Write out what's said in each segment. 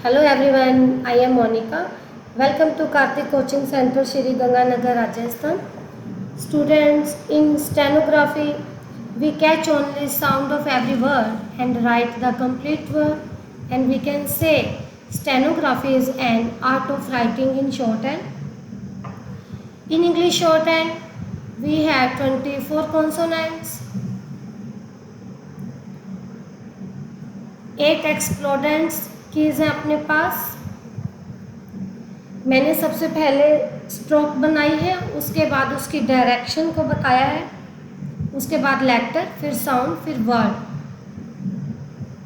Hello everyone, I am Monica. Welcome to Karthik Coaching Center, Shri Ganganagar, Rajasthan. Students, in stenography, we catch only sound of every word and write the complete word. And we can say stenography is an art of writing in shorthand. In English shorthand, we have 24 consonants, 8 एक्सप्लोडेंट्स keys हैं अपने पास। मैंने सबसे पहले stroke बनाई है, उसके बाद उसकी डायरेक्शन को बताया है, उसके बाद लेटर, फिर साउंड, फिर word.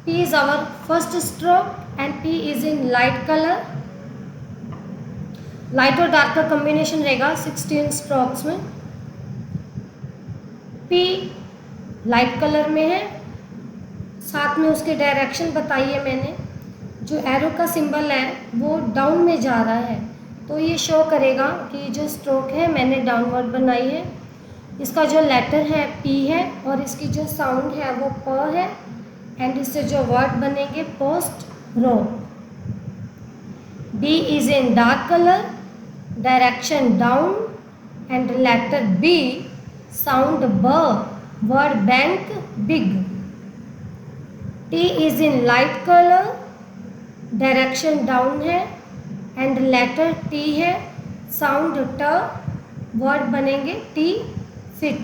P is our first stroke and P is in light colour. Light और डार्क का कॉम्बिनेशन रहेगा 16 स्ट्रोक्स में। पी लाइट कलर में है, साथ में उसकी डायरेक्शन बताई है मैंने। जो एरो का सिंबल है वो डाउन में जा रहा है, तो ये शो करेगा कि जो स्ट्रोक है मैंने डाउनवर्ड बनाई है। इसका जो लेटर है पी है और इसकी जो साउंड है वो प है। एंड इससे जो वर्ड बनेंगे post row. D is in dark colour, direction down and letter B, sound ब, word bank big. T is in light colour, direction down है एंड लेटर टी है, साउंड ट, वर्ड बनेंगे T fit.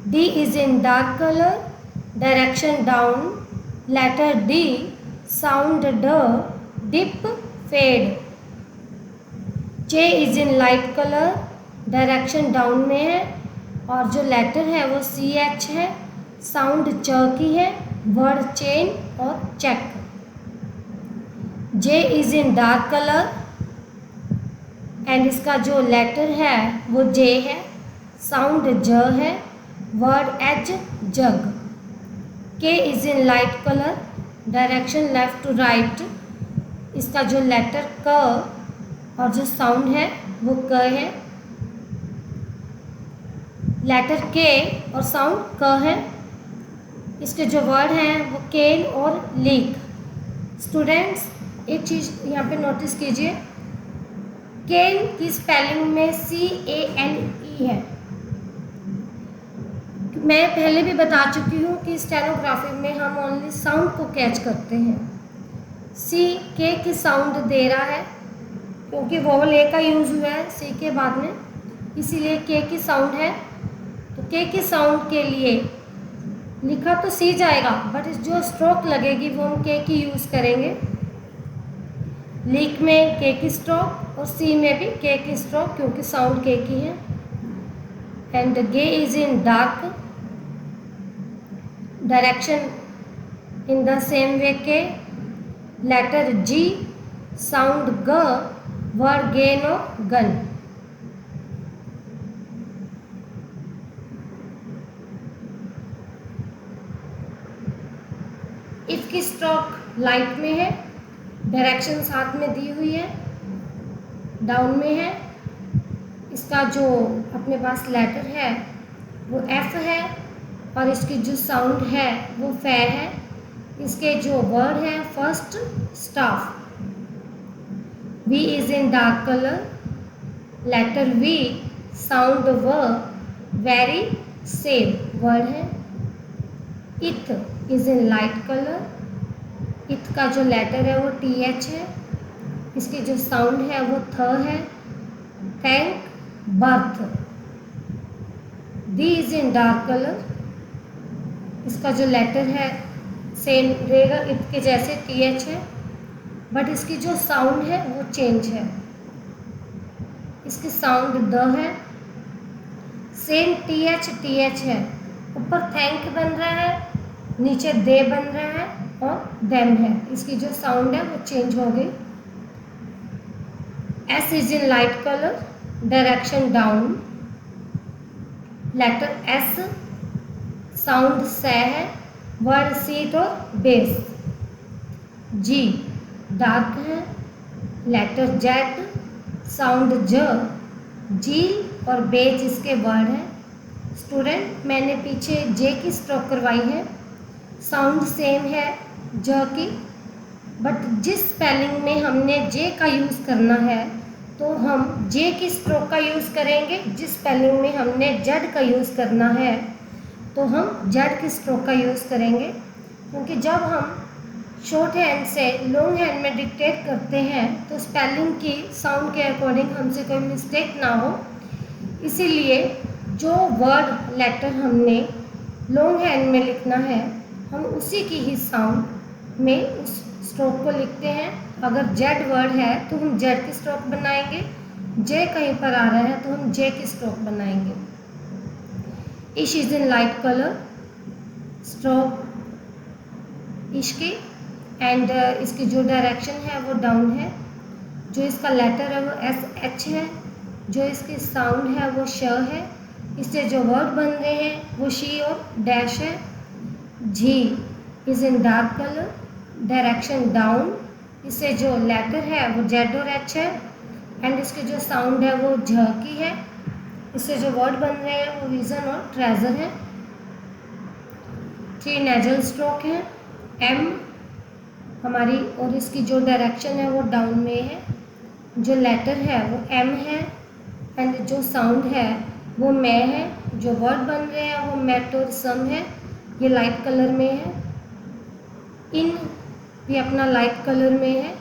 D is in dark colour, direction down, letter D, sound ड, dip fed. J is in light colour, direction down में है और जो letter है वो सी एच है, साउंड च की है, वर्ड चेन और check. J is in dark colour and इसका जो लेटर है वो जे है, साउंड ज है, word as jug. K is in light colour, direction left to right, इसका जो लेटर क और जो साउंड है वो क है, लेटर के और साउंड क है। इसके जो वर्ड हैं वो केन और लीक। स्टूडेंट्स, एक चीज़ यहाँ पे नोटिस कीजिए, केन की स्पेलिंग में CANE है। मैं पहले भी बता चुकी हूँ कि स्टेनोग्राफी में हम ओनली साउंड को कैच करते हैं। सी के की साउंड दे रहा है क्योंकि वोवल ए का यूज़ हुआ है सी के बाद में, इसीलिए के की साउंड है। तो के की साउंड के लिए लिखा तो सी जाएगा, बट जो स्ट्रोक लगेगी वो हम के की यूज़ करेंगे। लीक में के की स्ट्रोक और सी में भी के की स्ट्रोक, क्योंकि साउंड के की है। And gay is in dark, direction in the same way K, letter G, sound ग, वर्ड गेन और गन। इफ की स्ट्रोक लाइट में है, डायरेक्शन साथ में दी हुई है, डाउन में है। इसका जो अपने पास लेटर है वो एफ है और इसकी जो साउंड है वो फे है। इसके जो वर्ड है first staff. V is in dark colour, letter V, sound व, वेरी सेम वर्ड है। Ith is in light colour, इथ का जो लेटर है वो TH है, इसकी जो साउंड है वो थ है। Thank, birth. D is in dark colour, इसका जो लेटर है सेम रहेगा इथ के जैसे TH है, बट इसकी जो साउंड है वो चेंज है। इसकी साउंड द है, सेम TH है। ऊपर थैंक बन रहा है, नीचे दे बन रहा है और देम है। इसकी जो साउंड है वो चेंज हो गई। S is in light colour, direction down, letter S, sound से है, वर्ड सीट और बेस। जी डार्क है, लेटर जेड, साउंड ज, जील और बेज इसके वर्ड है। स्टूडेंट, मैंने पीछे जे की स्ट्रोक करवाई है, साउंड सेम है ज की, बट जिस स्पेलिंग में हमने जे का यूज़ करना है तो हम जे की स्ट्रोक का यूज़ करेंगे, जिस स्पेलिंग में हमने जेड का यूज़ करना है तो हम जेड की स्ट्रोक का यूज़ करेंगे। क्योंकि जब हम शॉर्ट हैंड से लॉन्ग हैंड में डिक्टेट करते हैं तो स्पेलिंग की साउंड के अकॉर्डिंग हमसे कोई मिस्टेक ना हो, इसीलिए जो वर्ड लेटर हमने लॉन्ग हैंड में लिखना है हम उसी की ही साउंड में उस स्ट्रोक को लिखते हैं। अगर जेड वर्ड है तो हम जेड की स्ट्रोक बनाएंगे, जे कहीं पर आ रहा है तो हम जे की स्ट्रोक बनाएंगे। इश is in light colour, stroke इश की, एंड इसकी जो डायरेक्शन है वो डाउन है। जो इसका लेटर है वो एस एच है, जो इसकी साउंड है वो श है। इससे जो वर्ड बन रहे हैं वो शी और डैश है। G is in dark colour, direction down. इससे जो लेटर है वो जेड और एच है, एंड इसकी जो साउंड है वो झ की है। इससे जो वर्ड बन रहे हैं वो विजन और ट्रेजर है। 3 नेजल स्ट्रोक है, एम हमारी, और इसकी जो डायरेक्शन है वो डाउन में है। जो लेटर है वो एम है, एंड जो साउंड है वो मैं है। जो वर्ड बन रहे हैं वो मेट और सम है, ये लाइट कलर में है। इन भी अपना लाइट कलर में है,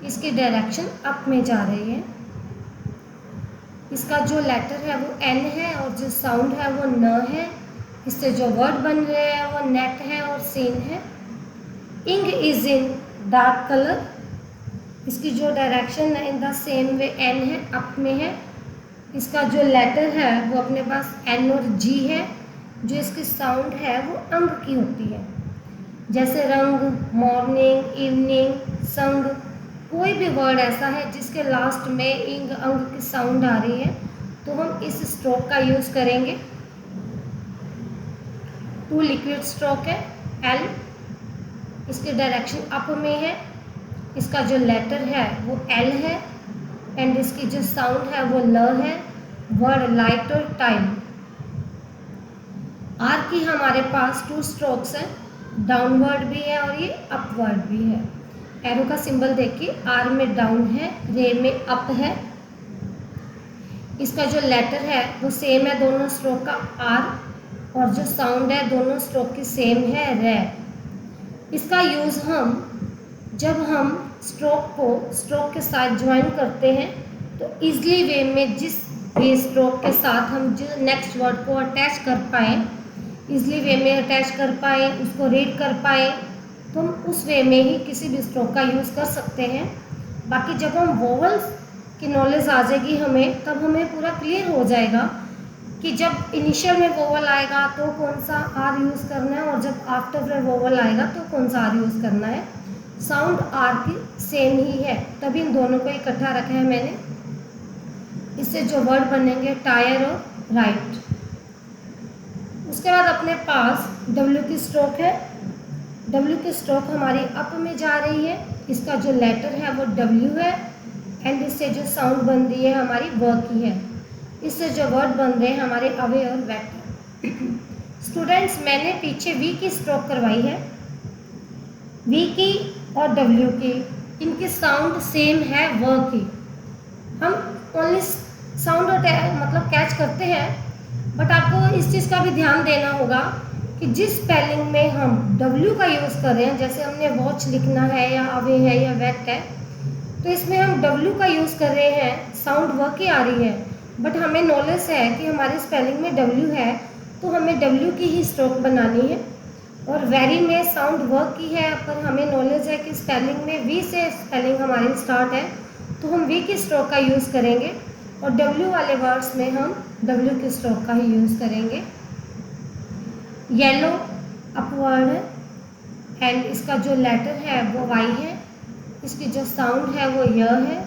इसकी डायरेक्शन अप में जा रही है। इसका जो लेटर है वो एन है और जो साउंड है वो न है। इससे जो वर्ड बन रहे हैं वो नेट है और सीन है। Ink is in dark colour, इसकी जो डायरेक्शन है in the same way N है, अप में है। इसका जो लेटर है वो अपने पास एन और जी है। जो इसकी साउंड है वो अंग की होती है, जैसे रंग, मॉर्निंग, इवनिंग, संग। कोई भी वर्ड ऐसा है जिसके लास्ट में इंग अंग की साउंड आ रही है तो हम इस स्ट्रोक का यूज़ करेंगे। 2 लिक्विड स्ट्रोक है, एल, इसकी डायरेक्शन अप में है। इसका जो लेटर है वो एल है, एंड इसकी जो साउंड है वो ल है। वर्ड लाइट और टाइम। आर की हमारे पास 2 स्ट्रोक्स हैं, डाउनवर्ड भी है और ये अपवर्ड भी है। एरो का सिंबल देखिए, आर में डाउन है, रे में अप है। इसका जो लेटर है वो सेम है दोनों स्ट्रोक का, आर, और जो साउंड है दोनों स्ट्रोक की सेम है, रे। इसका यूज़ हम जब हम स्ट्रोक को स्ट्रोक के साथ ज्वाइन करते हैं तो ईजली वे में जिस भी स्ट्रोक के साथ हम जो नेक्स्ट वर्ड को अटैच कर पाएँ, ईजली वे में अटैच कर पाएँ, उसको रीड कर पाएँ, तो हम उस वे में ही किसी भी स्ट्रोक का यूज़ कर सकते हैं। बाकी जब हम वोवल्स की नॉलेज आ जाएगी हमें, तब हमें पूरा क्लियर हो जाएगा कि जब इनिशियल में वोवल आएगा तो कौन सा आर यूज़ करना है, और जब आफ्टर वोवल आएगा तो कौन सा आर यूज़ करना है। साउंड आर की सेम ही है, तभी इन दोनों को इकट्ठा रखा है मैंने। इससे जो वर्ड बनेंगे टायर और राइट। उसके बाद अपने पास डब्ल्यू की स्ट्रोक है। डब्ल्यू की स्ट्रोक हमारी अप में जा रही है। इसका जो लेटर है वो डब्ल्यू है, एंड इससे जो साउंड बन रही है हमारी व की है। इससे जो वर्ड बन रहे हैं हमारे अवे और वेट। स्टूडेंट्स, मैंने पीछे वी की स्ट्रोक करवाई है। वी की और डब्ल्यू की, इनकी साउंड सेम है व की। हम ओनली साउंड मतलब कैच करते हैं, बट आपको इस चीज़ का भी ध्यान देना होगा कि जिस स्पेलिंग में हम W का यूज़ कर रहे हैं, जैसे हमने वॉच लिखना है या अवे है या वेट है, तो इसमें हम W का यूज़ कर रहे हैं, साउंड व की आ रही है, बट हमें नॉलेज है कि हमारी स्पेलिंग में W है तो हमें W की ही स्ट्रोक बनानी है। और वेरी में साउंड व की है, पर हमें नॉलेज है कि स्पेलिंग में V से स्पेलिंग हमारी स्टार्ट है तो हम V की स्ट्रोक का यूज़ करेंगे, और W वाले वर्ड्स में हम W की स्ट्रोक का ही यूज़ करेंगे। येलो अपवर्ड है, एंड इसका जो लेटर है वो वाई है। इसकी जो साउंड है वो य है।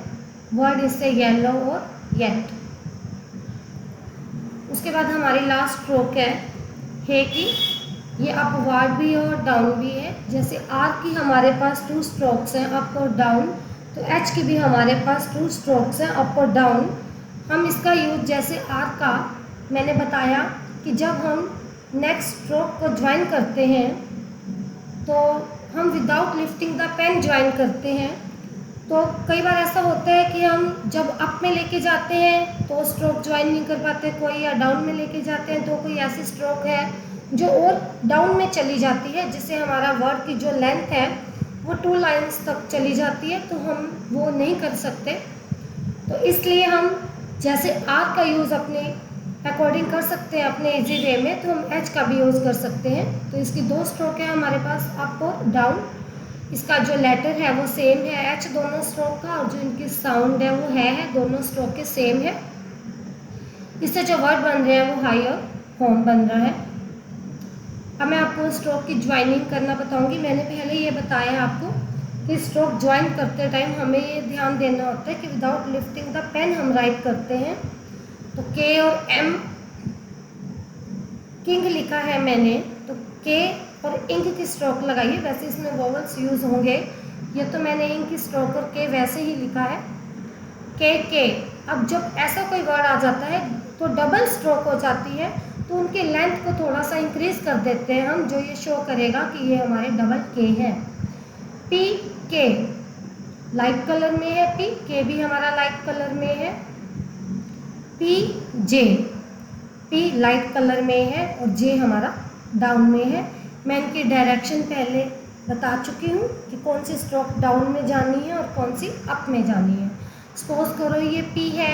वर्ड इससे येलो और येट। उसके बाद हमारी लास्ट स्ट्रोक है की, ये अपवर्ड भी है और डाउन भी है। जैसे आर की हमारे पास 2 स्ट्रोक्स हैं, अप और डाउन, तो एच की भी हमारे पास 2 स्ट्रोक्स हैं, अप और डाउन। हम इसका यूज जैसे आर का मैंने बताया कि जब हम नेक्स्ट स्ट्रोक को ज्वाइन करते हैं तो हम without lifting the pen join करते हैं। तो कई बार ऐसा होता है कि हम जब अप में लेके जाते हैं तो स्ट्रोक ज्वाइन नहीं कर पाते कोई, या डाउन में लेके जाते हैं तो कोई ऐसी स्ट्रोक है जो और डाउन में चली जाती है, जिससे हमारा वर्ड की जो लेंथ है वो 2 लाइन्स तक चली जाती है, तो हम वो नहीं कर सकते। तो इसलिए हम जैसे आर का यूज़ अपने अकॉर्डिंग कर सकते हैं अपने इजी वे में, तो हम एच का भी यूज़ कर सकते हैं। तो इसकी 2 स्ट्रोक है हमारे पास, अप और डाउन। इसका जो लेटर है वो सेम है एच दोनों स्ट्रोक का, और जो इनकी साउंड है वो है दोनों स्ट्रोक के सेम है। इससे जो वर्ड बन रहे हैं वो हाई और होम बन रहा है। अब मैं आपको स्ट्रोक की ज्वाइनिंग करना बताऊंगी। मैंने पहले ये बताया आपको कि स्ट्रोक ज्वाइन करते टाइम हमें ये ध्यान देना होता है कि विदाउट लिफ्टिंग द पेन हम राइट करते हैं। तो के और एम, किंग लिखा है मैंने, तो के और इंक की स्ट्रोक लगाइए। वैसे इसमें वोवल्स यूज़ होंगे, ये तो मैंने इंक की स्ट्रोक और के वैसे ही लिखा है के। अब जब ऐसा कोई वर्ड आ जाता है तो डबल स्ट्रोक हो जाती है, तो उनके लेंथ को थोड़ा सा इंक्रीज कर देते हैं हम, जो ये शो करेगा कि ये हमारे डबल के है। पी के लाइट कलर में है, पी के भी हमारा लाइट कलर में है। पी जे, पी लाइट कलर में है और जे हमारा डाउन में है। मैं इनकी डायरेक्शन पहले बता चुकी हूँ कि कौन सी स्ट्रोक डाउन में जानी है और कौन सी अप में जानी है। सपोज करो ये पी है,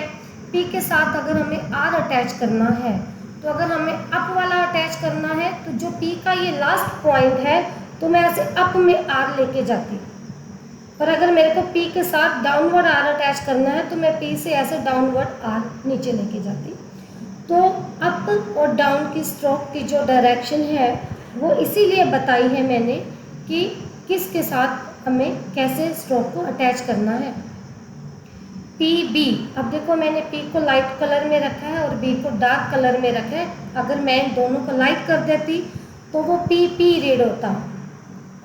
पी के साथ अगर हमें आर अटैच करना है, तो अगर हमें अप वाला अटैच करना है तो जो पी का ये लास्ट पॉइंट है तो मैं ऐसे अप में आर लेके जाती। और अगर मेरे को पी के साथ डाउनवर्ड आर अटैच करना है तो मैं पी से ऐसे डाउनवर्ड आर नीचे लेके जाती। तो अप और डाउन की स्ट्रोक की जो डायरेक्शन है वो इसीलिए बताई है मैंने कि किसके साथ हमें कैसे स्ट्रोक को अटैच करना है। पी बी, अब देखो मैंने पी को लाइट कलर में रखा है और बी को डार्क कलर में रखा है। अगर मैं इन दोनों को लाइट कर देती तो वो पी पी रीड होता,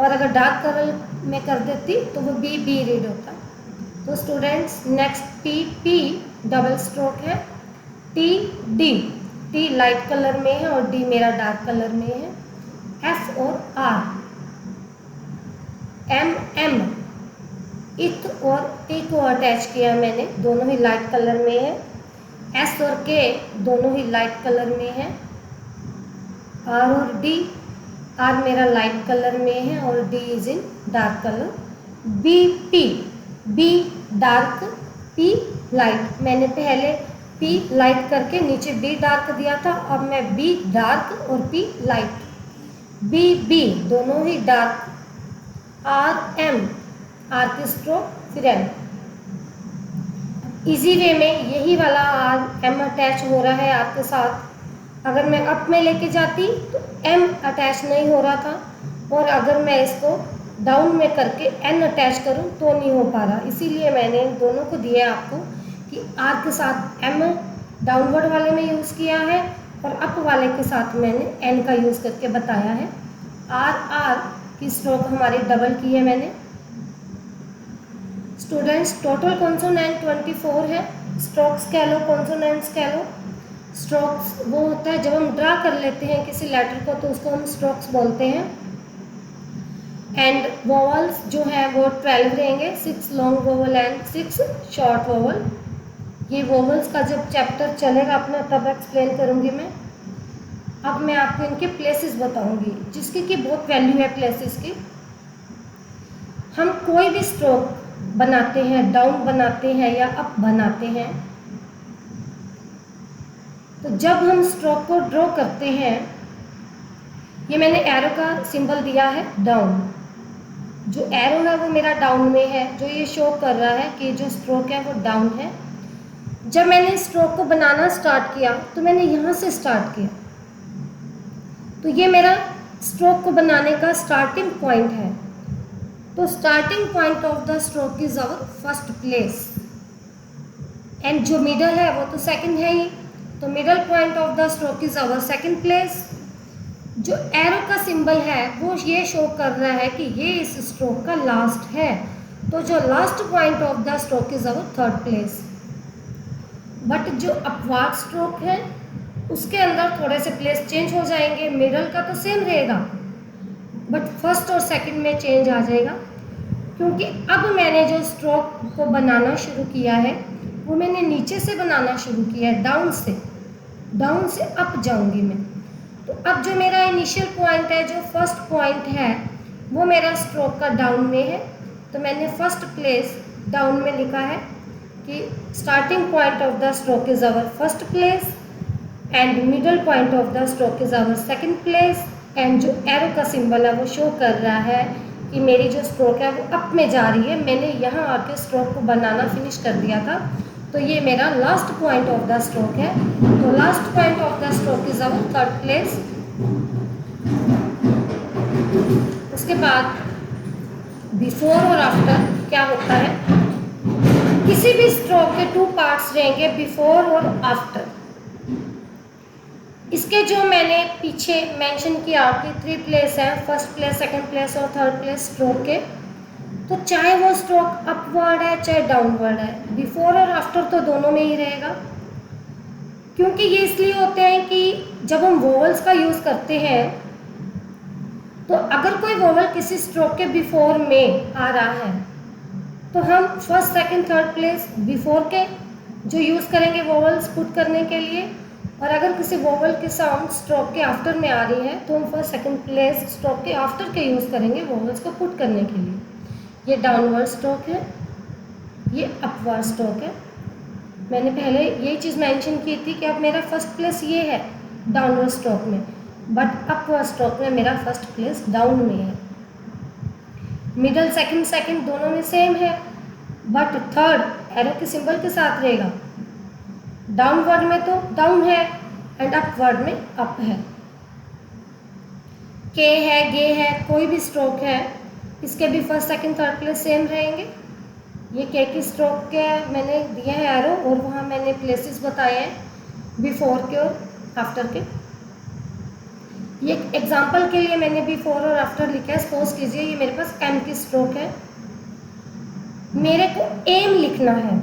और अगर डार्क कलर में कर देती तो वो बी बी रीड होता। तो students next P P double stroke है। T D, T light colour में है और डी मेरा डार्क कलर में है। एफ और आर, एम एम, इथ और टी को अटैच किया मैंने, दोनों ही लाइट कलर में है। एस और के दोनों ही लाइट कलर में है। आर और डी, आर मेरा लाइट कलर में है और D is in dark colour. B P, B dark P light, मैंने पहले पी लाइट करके नीचे बी डार्क दिया था, अब मैं बी डार्क और पी लाइट। बी बी दोनों ही डार्क। आर एम, आर की स्ट्रोक फिर एम। इजी वे में यही वाला आर एम अटैच हो रहा है आपके साथ। अगर मैं अप में लेके जाती तो एम अटैच नहीं हो रहा था, और अगर मैं इसको डाउन में करके एन अटैच करूं तो नहीं हो पा रहा। इसीलिए मैंने इन दोनों को दिया आपको कि आर के साथ एम डाउनवर्ड वाले में यूज़ किया है और अप वाले के साथ मैंने एन का यूज़ करके बताया है। आर आर की स्ट्रोक हमारी डबल की है मैंने। स्टूडेंट्स टोटल कॉन्सोनेंट 24 है। स्ट्रोक्स कह लो, कॉन्सोनेंट्स कह लो। स्ट्रोक्स वो होता है जब हम ड्रा कर लेते हैं किसी लेटर को तो उसको हम स्ट्रोक्स बोलते हैं। एंड वोवल्स जो है वो 12 रहेंगे, 6 long vowel and 6 short vowel. ये वोवल्स का जब चैप्टर चलेगा अपना तब एक्सप्लेन करूँगी मैं। अब मैं आपको इनके प्लेसेस बताऊंगी, जिसकी कि बहुत वैल्यू है प्लेसेस की। हम कोई भी स्ट्रोक बनाते हैं, डाउन बनाते हैं या अप बनाते हैं, तो जब हम स्ट्रोक को ड्रॉ करते हैं, ये मैंने एरो का सिंबल दिया है डाउन। जो एरो है वो मेरा डाउन में है, जो ये शो कर रहा है कि जो स्ट्रोक है वो डाउन है। जब मैंने स्ट्रोक को बनाना स्टार्ट किया तो मैंने यहाँ से स्टार्ट किया, तो ये मेरा स्ट्रोक को बनाने का स्टार्टिंग पॉइंट है। तो starting point of the stroke is our first place, and जो मिडल है वो तो सेकंड है ही, तो middle point of the stroke is our second place. जो एरो का सिंबल है वो ये शो कर रहा है कि ये इस स्ट्रोक का लास्ट है, तो जो last point of the stroke is our third place. But जो अपवार्ड स्ट्रोक है उसके अंदर थोड़े से प्लेस चेंज हो जाएंगे, मिडल का तो सेम रहेगा, बट फर्स्ट और सेकंड में चेंज आ जाएगा, क्योंकि अब मैंने जो स्ट्रोक को बनाना शुरू किया है वो मैंने नीचे से बनाना शुरू किया है, डाउन से अप जाऊंगी मैं। तो अब जो मेरा इनिशियल पॉइंट है, जो फर्स्ट पॉइंट है, वो मेरा स्ट्रोक का डाउन में है। तो मैंने फर्स्ट प्लेस डाउन में लिखा है कि starting point of the stroke is our first place and middle point of the stroke is our second place. And जो एरो का सिंबल है वो शो कर रहा है कि मेरी जो स्ट्रोक है वो अप में जा रही है। मैंने यहाँ आके स्ट्रोक को बनाना फिनिश कर दिया था, तो ये मेरा last point of the stroke है। तो last point of the stroke is our third place. उसके बाद बिफोर और आफ्टर क्या होता है, किसी भी स्ट्रोक के टू पार्ट्स रहेंगे, बिफोर और आफ्टर। इसके जो मैंने पीछे मेंशन किया कि 3 प्लेस है, फर्स्ट प्लेस, सेकंड प्लेस और थर्ड प्लेस स्ट्रोक के। तो चाहे वो स्ट्रोक अपवर्ड है चाहे डाउनवर्ड है, बिफोर और आफ्टर तो दोनों में ही रहेगा। क्योंकि ये इसलिए होते हैं कि जब हम वोवल्स का यूज़ करते हैं तो अगर कोई वोवल किसी स्ट्रोक के बिफोर में आ रहा है तो हम first, second, third place before के जो यूज़ करेंगे वोवल्स पुट करने के लिए, और अगर किसी वोवल की साउंड स्ट्रोक के आफ्टर में आ रही है तो हम फर्स्ट, सेकंड प्लेस स्ट्रोक के आफ्टर के यूज़ करेंगे वोवल्स को पुट करने के लिए। ये डाउनवर्ड स्ट्रोक है, ये अपवर्ड स्ट्रोक है। मैंने पहले यही चीज़ मेंशन की थी कि अब मेरा फर्स्ट प्लेस ये है डाउनवर्ड स्ट्रोक में, बट अपवर्ड स्ट्रोक में मेरा फर्स्ट प्लेस डाउन में है। मिडल, सेकंड दोनों में सेम है, बट थर्ड एरो के सिंबल के साथ रहेगा। डाउनवर्ड में तो डाउन है एंड अपवर्ड में अप है। के है, गे है, कोई भी स्ट्रोक है, इसके भी first, second, third place same रहेंगे। ये के की स्ट्रोक के मैंने दिए हैं एरो, और वहाँ मैंने प्लेसेस बताए हैं बिफोर के और आफ्टर के। ये एग्जांपल के लिए मैंने बिफोर और आफ्टर लिखा है। सपोज कीजिए ये मेरे पास एम की स्ट्रोक है, मेरे को एम लिखना है।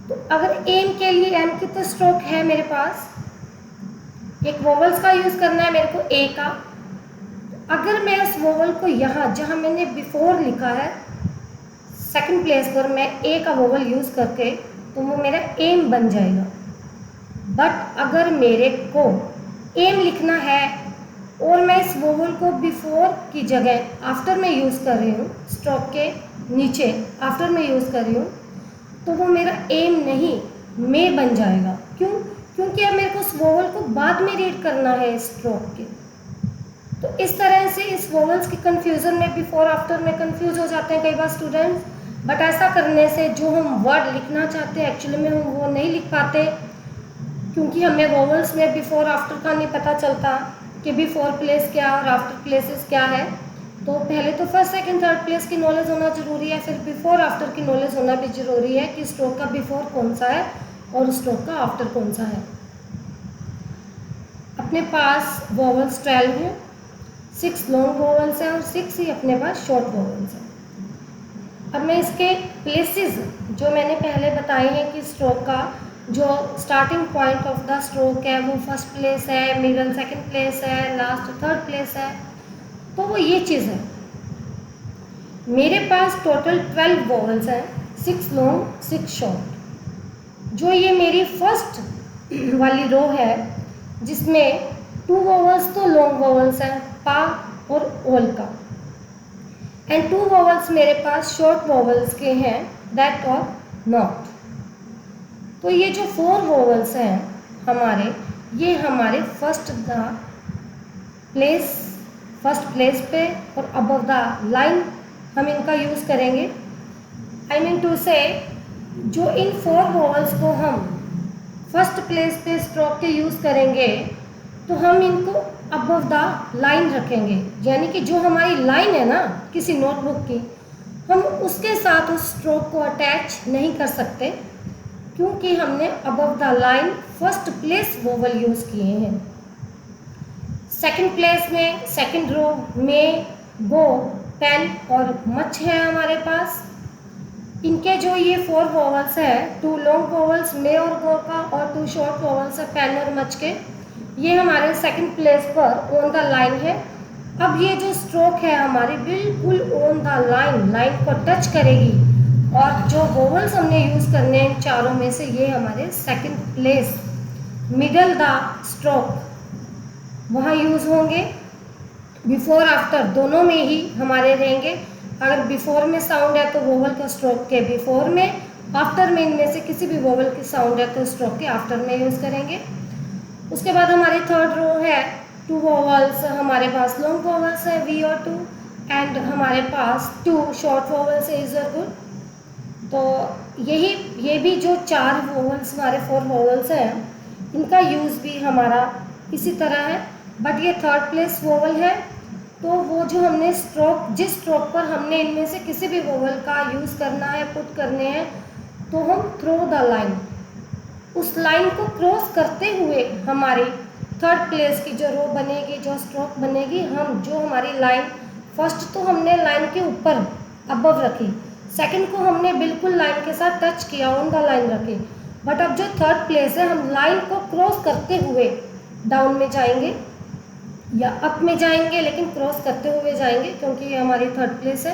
तो अगर एम के लिए एम की तो स्ट्रोक है मेरे पास, एक वोवल्स का यूज़ करना है मेरे को ए का। अगर मैं उस वोवल को यहाँ जहाँ मैंने बिफोर लिखा है सेकंड प्लेस पर मैं ए का वोवल यूज़ करके, तो वो मेरा एम बन जाएगा। बट अगर मेरे को एम लिखना है और मैं इस वोवल को बिफोर की जगह आफ्टर में यूज़ कर रही हूँ, स्ट्रोक के नीचे आफ्टर में यूज़ कर रही हूँ, तो वो मेरा एम नहीं में बन जाएगा। क्यों? क्योंकि अब मेरे को उस वोवल को बाद में रीड करना है स्ट्रोक के। तो इस तरह से इस वोवल्स की कन्फ्यूज़न में बिफोर आफ्टर में कंफ्यूज हो जाते हैं कई बार स्टूडेंट्स। बट ऐसा करने से जो हम वर्ड लिखना चाहते हैं एक्चुअली में हम वो नहीं लिख पाते, क्योंकि हमें वोवल्स में बिफोर आफ्टर का नहीं पता चलता कि बिफोर प्लेस क्या और आफ्टर प्लेसेस क्या है। तो पहले तो फर्स्ट, सेकंड, थर्ड प्लेस की नॉलेज होना ज़रूरी है, फिर बिफोर आफ्टर की नॉलेज होना भी ज़रूरी है कि स्ट्रोक का बिफोर कौन सा है और स्ट्रोक का आफ्टर कौन सा है। अपने पास वोवल्स 12 हैं, 6 लॉन्ग वोवल्स हैं और 6 ही अपने पास शॉर्ट वोवल्स हैं। अब मैं इसके प्लेसेस जो मैंने पहले बताए हैं कि स्ट्रोक का जो starting point of the stroke है वो फर्स्ट प्लेस है, मिडल सेकंड प्लेस है, लास्ट थर्ड प्लेस है, तो वो ये चीज़ है। मेरे पास टोटल 12 वोवल्स हैं, 6 लॉन्ग 6 शॉर्ट। जो ये मेरी फर्स्ट वाली रो है जिसमें 2 वोवल्स तो लॉन्ग वोवल्स हैं, पा और ओल का, एंड 2 वोवल्स मेरे पास शॉर्ट वोवल्स के हैं, दैट और नॉट। तो ये जो 4 वोवल्स हैं हमारे, ये हमारे फर्स्ट प्लेस पे और अबव द लाइन हम इनका यूज़ करेंगे। आई मीन टू से जो इन 4 वोवल्स को हम फर्स्ट प्लेस पे स्ट्रोक के यूज़ करेंगे तो हम इनको अबव द लाइन रखेंगे, यानी कि जो हमारी लाइन है ना किसी नोटबुक की, हम उसके साथ उस स्ट्रोक को अटैच नहीं कर सकते, क्योंकि हमने above the line first place vowel use किए हैं। सेकंड प्लेस में सेकंड रो में गो, पेन और मच है हमारे पास। इनके जो ये 4 वोवल्स हैं, 2 लॉन्ग वोवल्स में और गो का और 2 शॉर्ट वोवल्स है पेन और मच के, ये हमारे सेकंड प्लेस पर ऑन द लाइन है। अब ये जो स्ट्रोक है हमारी बिल्कुल ऑन द लाइन को टच करेगी, और जो वोवल्स हमने यूज़ करने हैं चारों में से ये हमारे second place middle the stroke वहाँ यूज़ होंगे। बिफोर आफ्टर दोनों में ही हमारे रहेंगे। अगर बिफोर में साउंड है तो वोवल का स्ट्रोक के बिफोर में, आफ्टर में इनमें से किसी भी वोवल की साउंड है तो स्ट्रोक के आफ्टर में यूज़ करेंगे। उसके बाद हमारी थर्ड रो है टू वोवल्स, हमारे पास लॉन्ग वोवल्स है वी और टू, एंड हमारे पास टू शॉर्ट वोवल्स है इज और गुड। तो ये भी जो चार वोवल्स हमारे फोर वोवल्स हैं इनका यूज़ भी हमारा इसी तरह है, बट ये थर्ड प्लेस वोवल है। तो वो जो हमने स्ट्रोक, जिस स्ट्रोक पर हमने इनमें से किसी भी वोवल का यूज़ करना है, पुट करने हैं, तो हम थ्रू द लाइन, उस लाइन को क्रॉस करते हुए हमारी थर्ड प्लेस की जो रो बनेगी, जो स्ट्रोक बनेगी, हम जो हमारी लाइन फर्स्ट तो हमने लाइन के ऊपर अबव रखी, सेकंड को हमने बिल्कुल लाइन के साथ टच किया, ऑन द लाइन रखी, बट अब जो थर्ड प्लेस है हम लाइन को क्रॉस करते हुए डाउन में जाएंगे या अप में जाएंगे, लेकिन क्रॉस करते हुए जाएंगे क्योंकि ये हमारी थर्ड प्लेस है।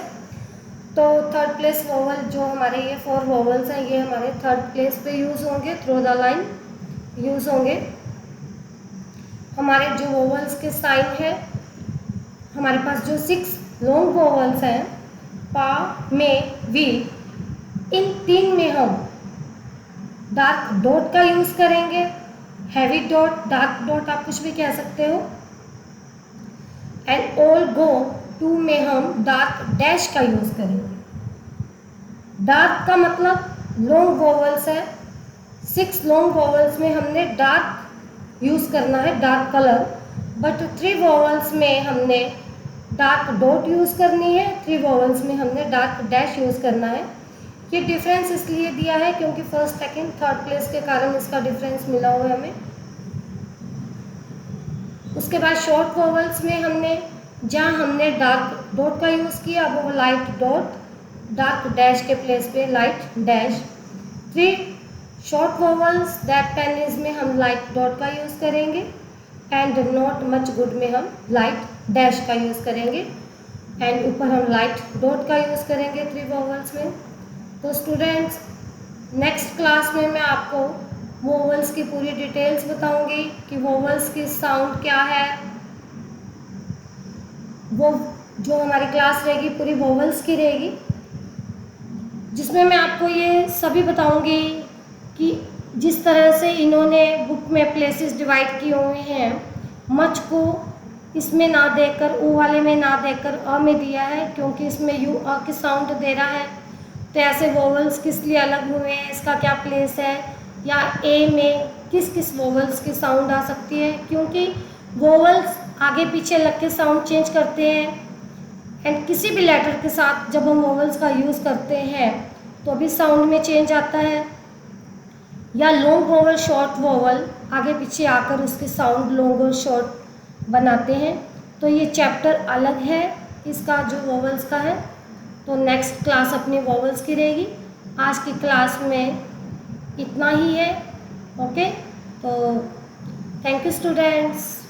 तो थर्ड प्लेस वोवल जो हमारे ये फोर वोवल्स हैं ये हमारे थर्ड प्लेस पे यूज़ होंगे, थ्रू द लाइन यूज़ होंगे। हमारे जो वोवल्स के साइन है, हमारे पास जो 6 लॉन्ग वोवल्स हैं पा, में, वी, इन तीन में हम डार्क डॉट का यूज़ करेंगे, हैवी डॉट, डार्क डॉट आप कुछ भी कह सकते हो, एंड ऑल गो टू में हम डार्क डैश का यूज़ करेंगे। डार्क का मतलब लॉन्ग वोवल्स है, 6 लॉन्ग वोवल्स में हमने डार्क यूज़ करना है, डार्क कलर, बट 3 वोवल्स में हमने डार्क डॉट यूज़ करनी है, 3 वोवल्स में हमने डार्क डैश यूज़ करना है। ये डिफरेंस इसलिए दिया है क्योंकि फर्स्ट सेकंड थर्ड प्लेस के कारण इसका डिफरेंस मिला हुआ है हमें। उसके बाद शॉर्ट वोवल्स में हमने जहाँ हमने डार्क डॉट का यूज़ किया वो लाइट डॉट, डार्क डैश के प्लेस पे light dash. 3 short vowels that pain is में हम लाइट डॉट का यूज़ करेंगे, एंड नॉट मच गुड में हम लाइट डैश का यूज़ करेंगे, एंड ऊपर हम लाइट डॉट का यूज़ करेंगे 3 वोवल्स में। तो स्टूडेंट्स नेक्स्ट क्लास में मैं आपको वोवल्स की पूरी डिटेल्स बताऊंगी कि वोवल्स की साउंड क्या है। वो जो हमारी क्लास रहेगी पूरी वोवल्स की रहेगी, जिसमें मैं आपको ये सभी बताऊंगी कि जिस तरह से इन्होंने बुक में प्लेसेस डिवाइड किए हुए हैं, मच को इसमें ना देकर, ओ वाले में ना देकर अ में दिया है क्योंकि इसमें यू अ की साउंड दे रहा है। तो ऐसे वोवल्स किस लिए अलग हुए हैं, इसका क्या प्लेस है, या ए में किस किस वोवल्स की साउंड आ सकती है, क्योंकि वोवल्स आगे पीछे लग के साउंड चेंज करते हैं, एंड किसी भी लेटर के साथ जब हम वोवल्स का यूज़ करते हैं तो भी साउंड में चेंज आता है। या लॉन्ग वोवल शॉर्ट वोवल आगे पीछे आकर उसकी साउंड लॉन्ग और शॉर्ट बनाते हैं। तो ये चैप्टर अलग है इसका जो वोवल्स का है। तो नेक्स्ट क्लास अपनी वोवल्स की रहेगी। आज की क्लास में इतना ही है। ओके, तो थैंक यू स्टूडेंट्स।